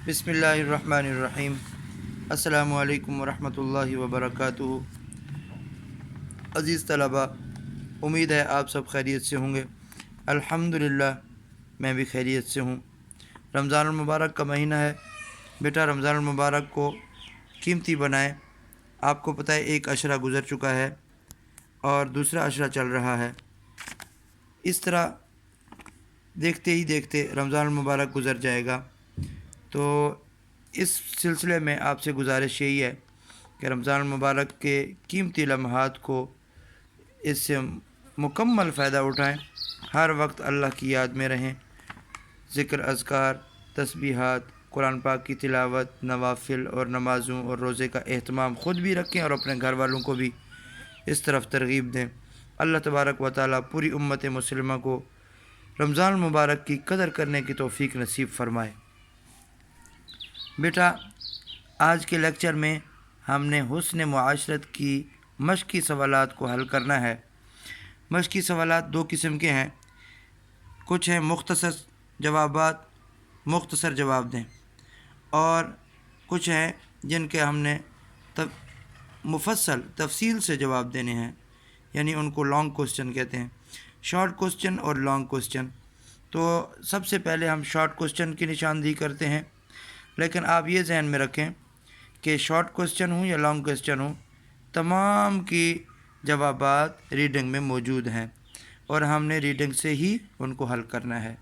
بسم اللہ الرحمن الرحیم۔ السلام علیکم ورحمۃ اللہ وبرکاتہ۔ عزیز طلباء، امید ہے آپ سب خیریت سے ہوں گے۔ الحمدللہ میں بھی خیریت سے ہوں۔ رمضان المبارک کا مہینہ ہے بیٹا، رمضان المبارک کو قیمتی بنائیں۔ آپ کو پتہ ہے ایک عشرہ گزر چکا ہے اور دوسرا عشرہ چل رہا ہے۔ اس طرح دیکھتے ہی دیکھتے رمضان المبارک گزر جائے گا۔ تو اس سلسلے میں آپ سے گزارش یہی ہے کہ رمضان المبارک کے قیمتی لمحات کو اس سے مکمل فائدہ اٹھائیں۔ ہر وقت اللہ کی یاد میں رہیں، ذکر، اذکار، تسبیحات، قرآن پاک کی تلاوت، نوافل اور نمازوں اور روزے کا اہتمام خود بھی رکھیں اور اپنے گھر والوں کو بھی اس طرف ترغیب دیں۔ اللہ تبارک و تعالیٰ پوری امت مسلمہ کو رمضان المبارک کی قدر کرنے کی توفیق نصیب فرمائے۔ بیٹا، آج کے لیکچر میں ہم نے حسن معاشرت کی مشقی سوالات کو حل کرنا ہے۔ مشقی سوالات دو قسم کے ہیں، کچھ ہیں مختصر جواب دیں، اور کچھ ہیں جن کے ہم نے مفصل تفصیل سے جواب دینے ہیں، یعنی ان کو لانگ کوسچن کہتے ہیں، شارٹ کوسچن اور لانگ کوسچن۔ تو سب سے پہلے ہم شارٹ کوسچن کی نشاندہی کرتے ہیں، لیکن آپ یہ ذہن میں رکھیں کہ شارٹ کوسچن ہوں یا لانگ کوسچن ہوں، تمام کی جوابات ریڈنگ میں موجود ہیں اور ہم نے ریڈنگ سے ہی ان کو حل کرنا ہے۔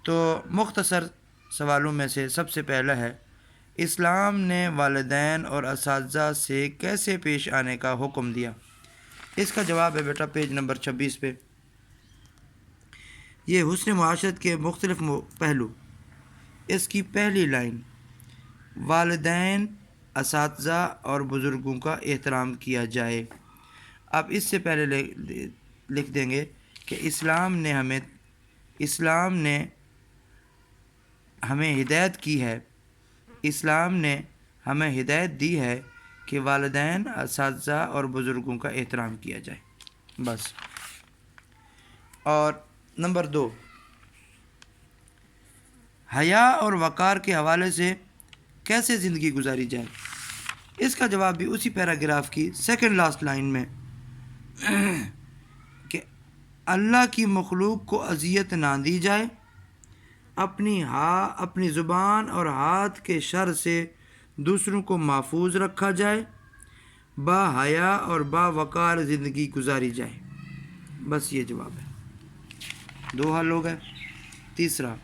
تو مختصر سوالوں میں سے سب سے پہلا ہے، اسلام نے والدین اور اساتذہ سے کیسے پیش آنے کا حکم دیا؟ اس کا جواب ہے بیٹا پیج نمبر 26 پہ۔ یہ حسن معاشرت کے مختلف پہلو۔ اس کی پہلی لائن، والدین، اساتذہ اور بزرگوں کا احترام کیا جائے۔ اب اس سے پہلے لکھ دیں گے کہ اسلام نے ہمیں ہدایت کی ہے، اسلام نے ہمیں ہدایت دی ہے کہ والدین، اساتذہ اور بزرگوں کا احترام کیا جائے، بس۔ اور نمبر 2، حیا اور وقار کے حوالے سے کیسے زندگی گزاری جائے؟ اس کا جواب بھی اسی پیراگراف کی سیکنڈ لاسٹ لائن میں، کہ اللہ کی مخلوق کو اذیت نہ دی جائے، اپنی زبان اور ہاتھ کے شر سے دوسروں کو محفوظ رکھا جائے، با حیا اور با وقار زندگی گزاری جائے، بس یہ جواب ہے۔ 2 حل ہو گئے۔ تیسرا،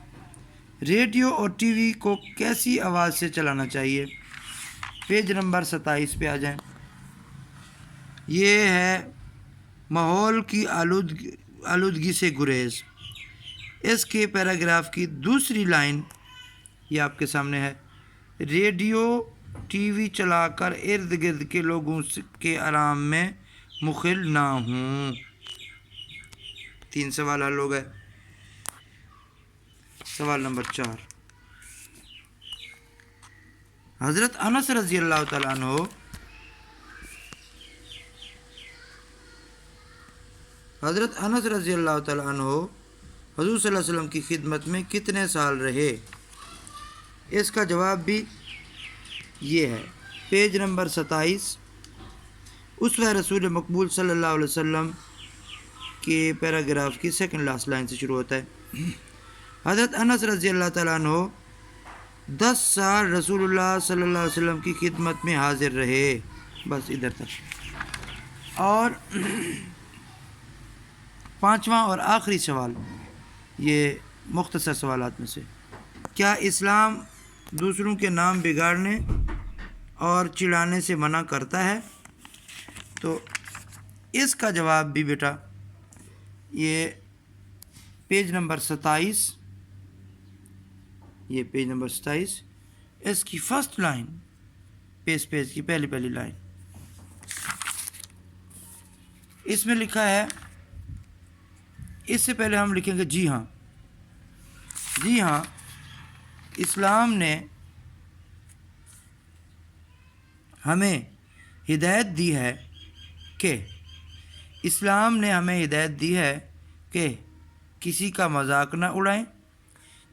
ریڈیو اور ٹی وی کو کیسی آواز سے چلانا چاہیے؟ پیج نمبر 27 پہ آ جائیں۔ یہ ہے ماحول کی آلودگی سے گریز۔ اس کے پیراگراف کی دوسری لائن یہ آپ کے سامنے ہے، ریڈیو ٹی وی چلا کر ارد گرد کے لوگوں کے آرام میں مخل نہ ہوں۔ 3 سوال حل ہو گئے۔ سوال نمبر 4، حضرت انس رضی اللہ تعالیٰ عنہ حضور صلی اللہ علیہ وسلم کی خدمت میں کتنے سال رہے؟ اس کا جواب بھی یہ ہے، پیج نمبر 27، اسوہ رسول مقبول صلی اللہ علیہ وسلم کے پیراگراف کی سیکنڈ لاسٹ لائن سے شروع ہوتا ہے۔ حضرت انس رضی اللہ تعالیٰ عنہ 10 سال رسول اللہ صلی اللہ علیہ وسلم کی خدمت میں حاضر رہے، بس ادھر تک۔ اور 5واں اور آخری سوال، یہ مختصر سوالات میں سے، کیا اسلام دوسروں کے نام بگاڑنے اور چڑھانے سے منع کرتا ہے؟ تو اس کا جواب بھی بیٹا یہ پیج نمبر 27، یہ پیج نمبر 27، اس کی فرسٹ لائن، پیج کی پہلی لائن، اس میں لکھا ہے، اس سے پہلے ہم لکھیں گے جی ہاں، اسلام نے ہمیں ہدایت دی ہے کہ کسی کا مذاق نہ اڑائیں،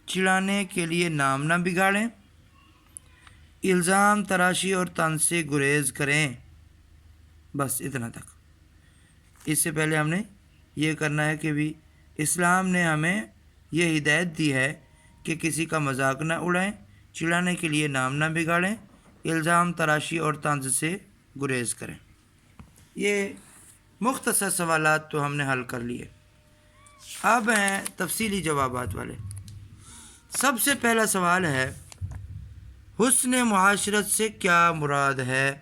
چڑھانے کے لیے نام نہ بگاڑیں الزام تراشی اور طنز سے گریز کریں. بس اتنا تک. اس سے پہلے ہم نے یہ کرنا ہے کہ بھی اسلام نے ہمیں یہ ہدایت دی ہے کہ کسی کا مذاق نہ اڑائیں، چڑھانے کے لیے نام نہ بگاڑیں، الزام تراشی اور طنز سے گریز کریں. یہ مختصر سوالات تو ہم نے حل کر لیے. اب ہیں تفصیلی جوابات والے. سب سے پہلا سوال ہے حسن معاشرت سے کیا مراد ہے؟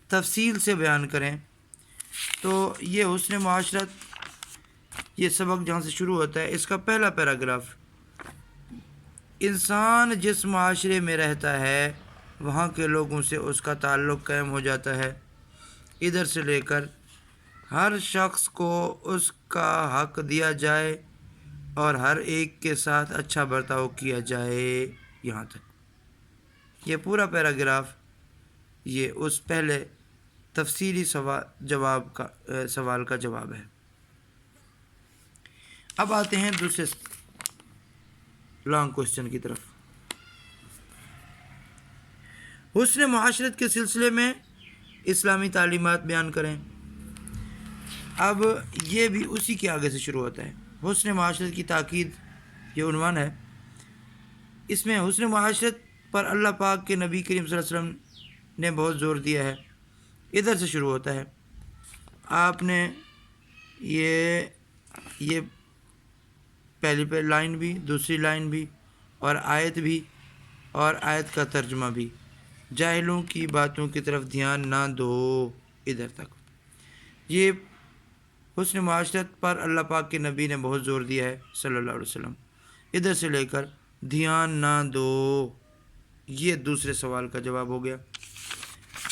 تفصیل سے بیان کریں. تو یہ حسن معاشرت، یہ سبق جہاں سے شروع ہوتا ہے، اس کا پہلا پیراگراف، انسان جس معاشرے میں رہتا ہے وہاں کے لوگوں سے اس کا تعلق قائم ہو جاتا ہے. ادھر سے لے کر ہر شخص کو اس کا حق دیا جائے اور ہر ایک کے ساتھ اچھا برتاؤ کیا جائے، یہاں تک. یہ پورا پیراگراف یہ اس پہلے تفصیلی سوال کا جواب ہے. اب آتے ہیں دوسرے لانگ کوشچن کی طرف. حسن معاشرت کے سلسلے میں اسلامی تعلیمات بیان کریں. اب یہ بھی اسی کے آگے سے شروع ہوتا ہے. حسن معاشرت کی تاکید، یہ عنوان ہے. اس میں حسن معاشرت پر اللہ پاک کے نبی کریم صلی اللہ علیہ وسلم نے بہت زور دیا ہے. ادھر سے شروع ہوتا ہے. آپ نے یہ پہلی لائن بھی، دوسری لائن بھی، اور آیت بھی، اور آیت کا ترجمہ بھی، جاہلوں کی باتوں کی طرف دھیان نہ دو، ادھر تک. یہ حسن معاشرت پر اللہ پاک کے نبی نے بہت زور دیا ہے صلی اللہ علیہ وسلم. ادھر سے لے کر دھیان نہ دو، یہ دوسرے سوال کا جواب ہو گیا.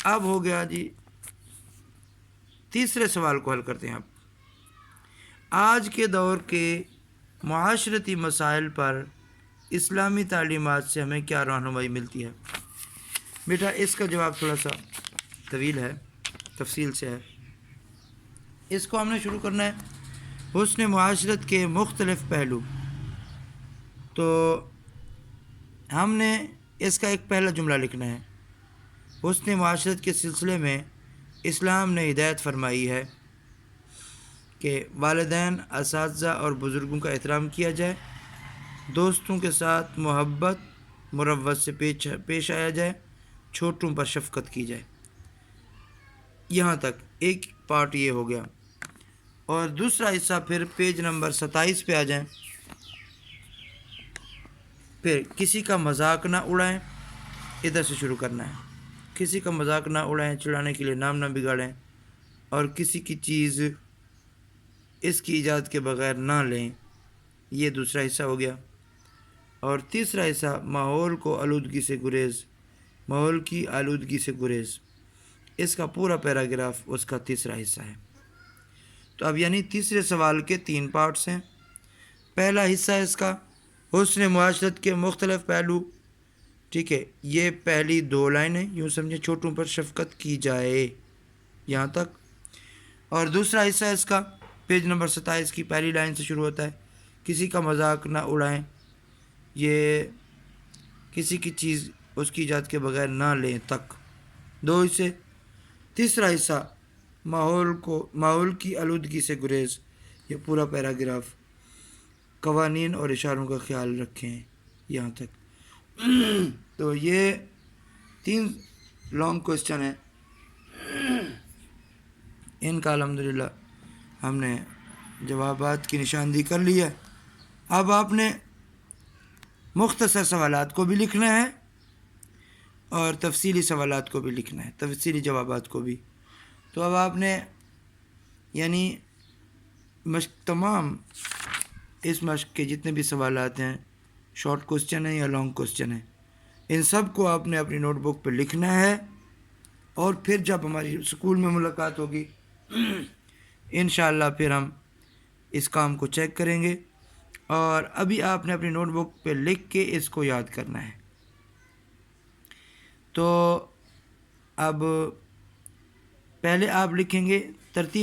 اب ہو گیا جی تیسرے سوال کو حل کرتے ہیں. اب آج کے دور کے معاشرتی مسائل پر اسلامی تعلیمات سے ہمیں کیا رہنمائی ملتی ہے؟ بیٹا اس کا جواب تھوڑا سا طویل ہے، تفصیل سے ہے. اس کو ہم نے شروع کرنا ہے حسن معاشرت کے مختلف پہلو. تو ہم نے اس کا ایک پہلا جملہ لکھنا ہے. حسن معاشرت کے سلسلے میں اسلام نے ہدایت فرمائی ہے کہ والدین، اساتذہ اور بزرگوں کا احترام کیا جائے، دوستوں کے ساتھ محبت مروت سے پیش آیا جائے، چھوٹوں پر شفقت کی جائے. یہاں تک ایک پارٹ یہ ہو گیا. اور دوسرا حصہ پھر پیج نمبر 27 پہ آ جائیں. پھر کسی کا مذاق نہ اڑائیں، ادھر سے شروع کرنا ہے. کسی کا مذاق نہ اڑائیں، چڑھانے کے لیے نام نہ بگاڑیں، اور کسی کی چیز اس کی اجازت کے بغیر نہ لیں، یہ دوسرا حصہ ہو گیا. اور تیسرا حصہ ماحول کو آلودگی سے گریز، ماحول کی آلودگی سے گریز، اس کا پورا پیراگراف اس کا تیسرا حصہ ہے. تو اب یعنی تیسرے سوال کے 3 پارٹس ہیں. پہلا حصہ اس کا حسن معاشرت کے مختلف پہلو، ٹھیک ہے، یہ پہلی 2 لائنیں یوں سمجھیں، چھوٹوں پر شفقت کی جائے، یہاں تک. اور دوسرا حصہ اس کا پیج نمبر 27 کی پہلی لائن سے شروع ہوتا ہے، کسی کا مذاق نہ اڑائیں، یہ کسی کی چیز اس کی اجازت کے بغیر نہ لیں تک، 2 حصے. تیسرا حصہ ماحول کی آلودگی سے گریز، یہ پورا پیراگراف، قوانین اور اشاروں کا خیال رکھیں، یہاں تک. تو یہ 3 لانگ کوسچن ہیں. ان کا الحمدللہ ہم نے جوابات کی نشاندہی کر لی ہے. اب آپ نے مختصر سوالات کو بھی لکھنا ہے اور تفصیلی سوالات کو بھی لکھنا ہے، تفصیلی جوابات کو بھی. تو اب آپ نے یعنی تمام اس مشق کے جتنے بھی سوالات ہیں، شارٹ کوسچن ہیں یا لانگ کوسچن ہیں، ان سب کو آپ نے اپنی نوٹ بک پہ لکھنا ہے. اور پھر جب ہماری اسکول میں ملاقات ہوگی انشاءاللہ پھر ہم اس کام کو چیک کریں گے. اور ابھی آپ نے اپنی نوٹ بک پہ لکھ کے اس کو یاد کرنا ہے. تو اب پہلے آپ لکھیں گے ترتیب